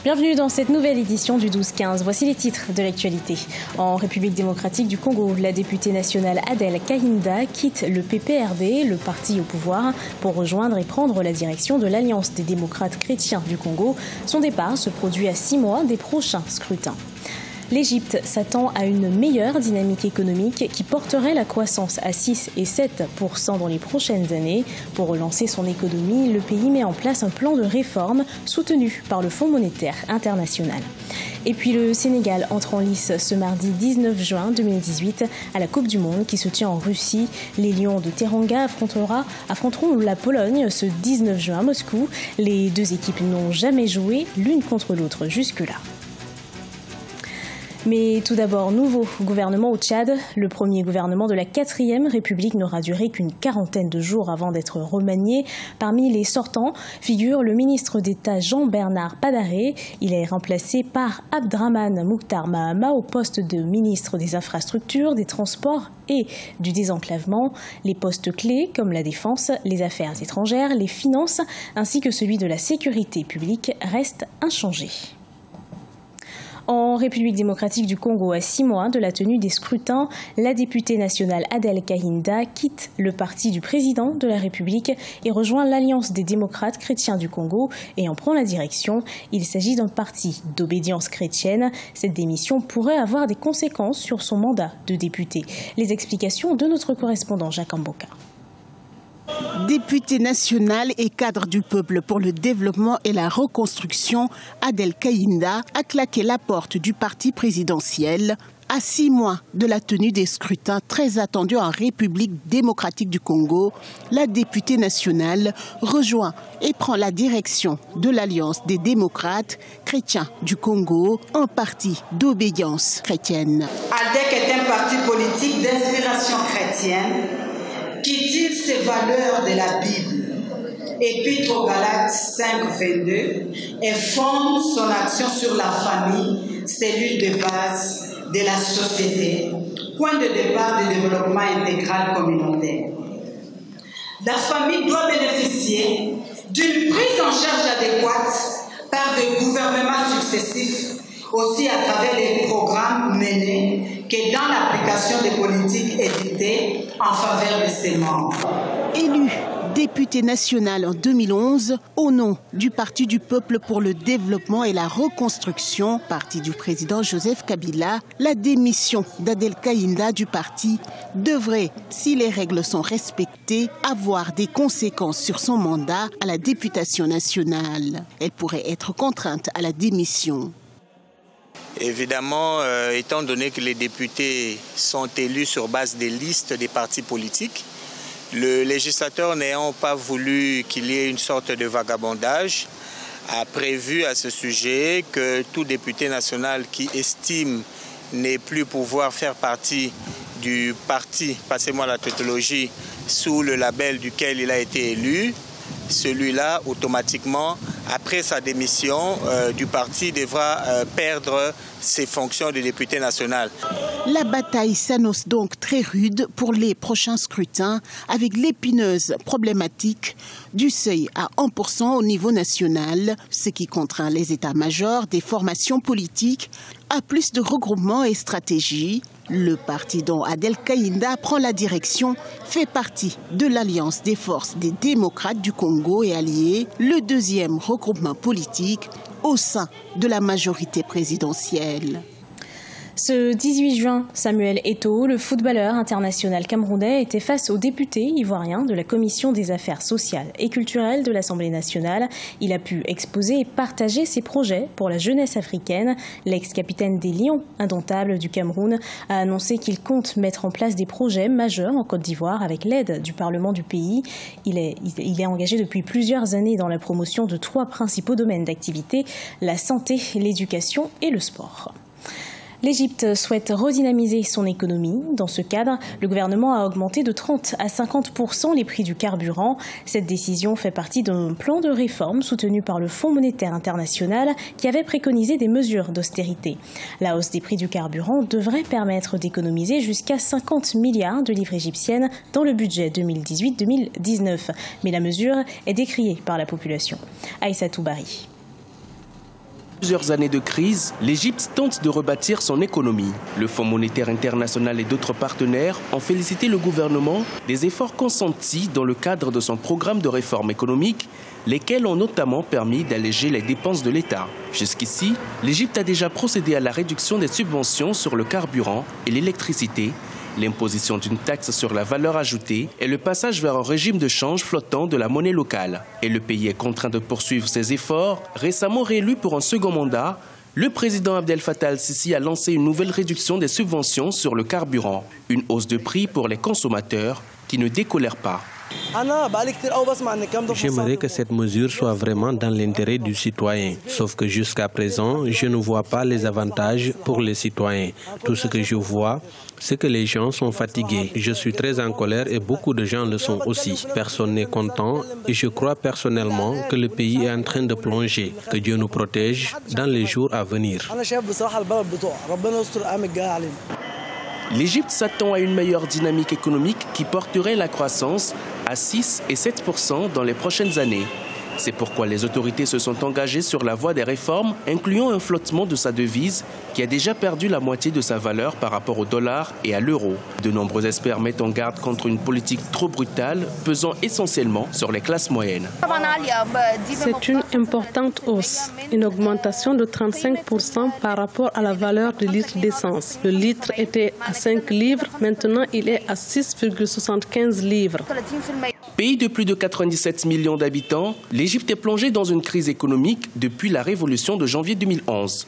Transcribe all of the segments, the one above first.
Bienvenue dans cette nouvelle édition du 12-15. Voici les titres de l'actualité. En République démocratique du Congo, la députée nationale Adel Kahinda quitte le PPRD, le parti au pouvoir, pour rejoindre et prendre la direction de l'Alliance des démocrates chrétiens du Congo. Son départ se produit à 6 mois des prochains scrutins. L'Égypte s'attend à une meilleure dynamique économique qui porterait la croissance à 6 et 7% dans les prochaines années. Pour relancer son économie, le pays met en place un plan de réforme soutenu par le Fonds monétaire international. Et puis le Sénégal entre en lice ce mardi 19 juin 2018 à la Coupe du Monde qui se tient en Russie. Les Lions de Teranga affronteront la Pologne ce 19 juin à Moscou. Les deux équipes n'ont jamais joué l'une contre l'autre jusque-là. Mais tout d'abord, nouveau gouvernement au Tchad. Le premier gouvernement de la 4e République n'aura duré qu'une quarantaine de jours avant d'être remanié. Parmi les sortants figure le ministre d'État Jean-Bernard Padaré. Il est remplacé par Abdrahmane Mouktar Mahama au poste de ministre des Infrastructures, des Transports et du Désenclavement. Les postes clés comme la défense, les affaires étrangères, les finances ainsi que celui de la sécurité publique restent inchangés. En République démocratique du Congo, à 6 mois de la tenue des scrutins, la députée nationale Adel Kahinda quitte le parti du président de la République et rejoint l'Alliance des démocrates chrétiens du Congo et en prend la direction. Il s'agit d'un parti d'obédience chrétienne. Cette démission pourrait avoir des conséquences sur son mandat de député. Les explications de notre correspondant Jacques Amboka. Députée nationale et cadre du peuple pour le développement et la reconstruction, Adel Kahinda a claqué la porte du parti présidentiel à 6 mois de la tenue des scrutins très attendus en République démocratique du Congo. La députée nationale rejoint et prend la direction de l'Alliance des démocrates chrétiens du Congo, un parti d'obédience chrétienne. ADEC est un parti politique d'inspiration chrétienne qui tire ses valeurs de la Bible, Épître aux Galates 5:22, et fonde son action sur la famille, cellule de base de la société, point de départ du développement intégral communautaire. La famille doit bénéficier d'une prise en charge adéquate par des gouvernements successifs, aussi à travers les programmes menés que dans l'application des politiques éditées en faveur de ses membres. Élue députée nationale en 2011, au nom du Parti du peuple pour le développement et la reconstruction, parti du président Joseph Kabila, la démission d'Adel Kahinda du parti devrait, si les règles sont respectées, avoir des conséquences sur son mandat à la députation nationale. Elle pourrait être contrainte à la démission. Évidemment, étant donné que les députés sont élus sur base des listes des partis politiques, le législateur n'ayant pas voulu qu'il y ait une sorte de vagabondage, a prévu à ce sujet que tout député national qui estime ne plus pouvoir faire partie du parti, passez-moi la tautologie, sous le label duquel il a été élu, celui-là, automatiquement, après sa démission du parti, devra perdre ses fonctions de député national. La bataille s'annonce donc très rude pour les prochains scrutins, avec l'épineuse problématique du seuil à 1% au niveau national, ce qui contraint les états-majors des formations politiques à plus de regroupements et stratégies. Le parti dont Adel Kahinda prend la direction fait partie de l'Alliance des forces des démocrates du Congo et alliés, le deuxième regroupement politique au sein de la majorité présidentielle. Ce 18 juin, Samuel Eto'o, le footballeur international camerounais, était face aux députés ivoiriens de la Commission des affaires sociales et culturelles de l'Assemblée nationale. Il a pu exposer et partager ses projets pour la jeunesse africaine. L'ex-capitaine des Lions indomptables du Cameroun a annoncé qu'il compte mettre en place des projets majeurs en Côte d'Ivoire avec l'aide du Parlement du pays. Il est engagé depuis plusieurs années dans la promotion de 3 principaux domaines d'activité, la santé, l'éducation et le sport. L'Égypte souhaite redynamiser son économie. Dans ce cadre, le gouvernement a augmenté de 30 à 50% les prix du carburant. Cette décision fait partie d'un plan de réforme soutenu par le Fonds monétaire international qui avait préconisé des mesures d'austérité. La hausse des prix du carburant devrait permettre d'économiser jusqu'à 50 milliards de livres égyptiennes dans le budget 2018-2019. Mais la mesure est décriée par la population. Aïssatou Bari. Plusieurs années de crise, l'Égypte tente de rebâtir son économie. Le Fonds monétaire international et d'autres partenaires ont félicité le gouvernement des efforts consentis dans le cadre de son programme de réforme économique, lesquels ont notamment permis d'alléger les dépenses de l'État. Jusqu'ici, l'Égypte a déjà procédé à la réduction des subventions sur le carburant et l'électricité, l'imposition d'une taxe sur la valeur ajoutée et le passage vers un régime de change flottant de la monnaie locale. Et le pays est contraint de poursuivre ses efforts. Récemment réélu pour un second mandat, le président Abdel Fattah al-Sisi a lancé une nouvelle réduction des subventions sur le carburant, une hausse de prix pour les consommateurs qui ne décolèrent pas. J'aimerais que cette mesure soit vraiment dans l'intérêt du citoyen. Sauf que jusqu'à présent, je ne vois pas les avantages pour les citoyens. Tout ce que je vois, c'est que les gens sont fatigués. Je suis très en colère et beaucoup de gens le sont aussi. Personne n'est content et je crois personnellement que le pays est en train de plonger. Que Dieu nous protège dans les jours à venir. L'Égypte s'attend à une meilleure dynamique économique qui porterait la croissance à 6 et 7% dans les prochaines années. C'est pourquoi les autorités se sont engagées sur la voie des réformes, incluant un flottement de sa devise qui a déjà perdu la moitié de sa valeur par rapport au dollar et à l'euro. De nombreux experts mettent en garde contre une politique trop brutale, pesant essentiellement sur les classes moyennes. C'est une importante hausse, une augmentation de 35% par rapport à la valeur du litre d'essence. Le litre était à 5 livres, maintenant il est à 6,75 livres. Pays de plus de 97 millions d'habitants, l'Égypte est plongée dans une crise économique depuis la révolution de janvier 2011.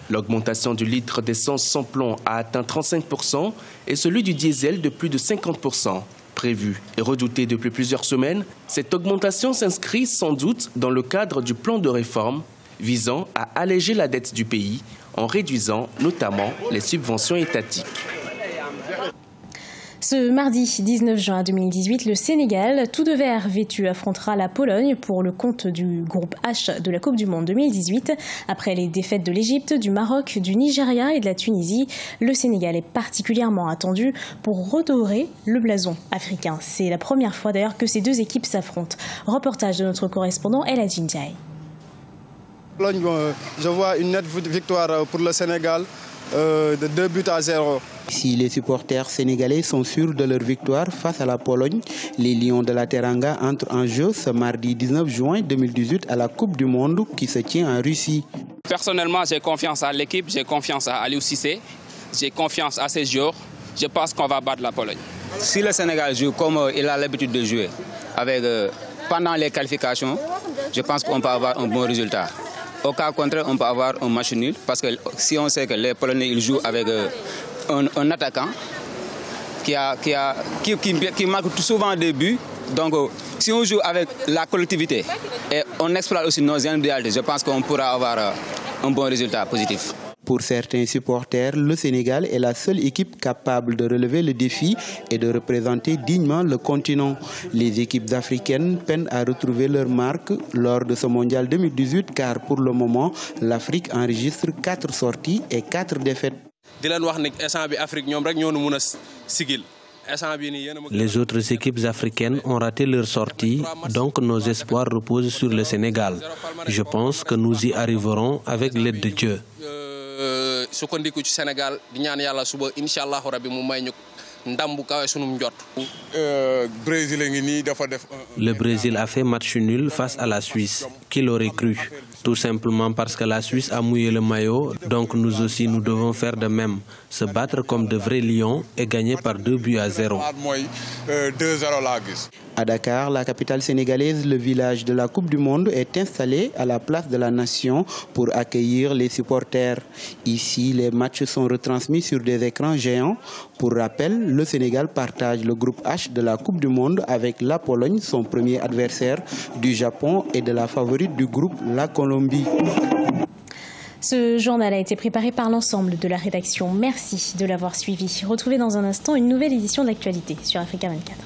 L'augmentation du litre d'essence sans plomb a atteint 35% et celui du diesel de plus de 50%. Prévue et redoutée depuis plusieurs semaines, cette augmentation s'inscrit sans doute dans le cadre du plan de réforme visant à alléger la dette du pays en réduisant notamment les subventions étatiques. Ce mardi 19 juin 2018, le Sénégal, tout de vert vêtu, affrontera la Pologne pour le compte du groupe H de la Coupe du Monde 2018. Après les défaites de l'Égypte, du Maroc, du Nigeria et de la Tunisie, le Sénégal est particulièrement attendu pour redorer le blason africain. C'est la première fois d'ailleurs que ces deux équipes s'affrontent. Reportage de notre correspondant El Hadji Ndiaye. Je vois une nette victoire pour le Sénégal de 2-0. Si les supporters sénégalais sont sûrs de leur victoire face à la Pologne, les Lions de la Teranga entrent en jeu ce mardi 19 juin 2018 à la Coupe du Monde qui se tient en Russie. Personnellement, j'ai confiance à l'équipe, j'ai confiance à Aliou Cissé, j'ai confiance à ces joueurs. Je pense qu'on va battre la Pologne. Si le Sénégal joue comme il a l'habitude de jouer, avec, pendant les qualifications, je pense qu'on peut avoir un bon résultat. Au cas contraire, on peut avoir un match nul parce que si on sait que les Polonais ils jouent avec un attaquant qui marque souvent des buts, donc si on joue avec la collectivité et on exploite aussi nos individualités, je pense qu'on pourra avoir un bon résultat positif. Pour certains supporters, le Sénégal est la seule équipe capable de relever le défi et de représenter dignement le continent. Les équipes africaines peinent à retrouver leur marque lors de ce mondial 2018 car pour le moment, l'Afrique enregistre 4 sorties et 4 défaites. Les autres équipes africaines ont raté leur sortie, donc nos espoirs reposent sur le Sénégal. Je pense que nous y arriverons avec l'aide de Dieu. Le Brésil a fait match nul face à la Suisse. Qui l'aurait cru? Tout simplement parce que la Suisse a mouillé le maillot, donc nous aussi nous devons faire de même. Se battre comme de vrais lions et gagner par 2-0. À Dakar, la capitale sénégalaise, le village de la Coupe du Monde est installé à la place de la Nation pour accueillir les supporters. Ici, les matchs sont retransmis sur des écrans géants. Pour rappel, le Sénégal partage le groupe H de la Coupe du Monde avec la Pologne, son premier adversaire, du Japon et de la favorite du groupe, la Colombie. Ce journal a été préparé par l'ensemble de la rédaction. Merci de l'avoir suivi. Retrouvez dans un instant une nouvelle édition de l'actualité sur Africa 24.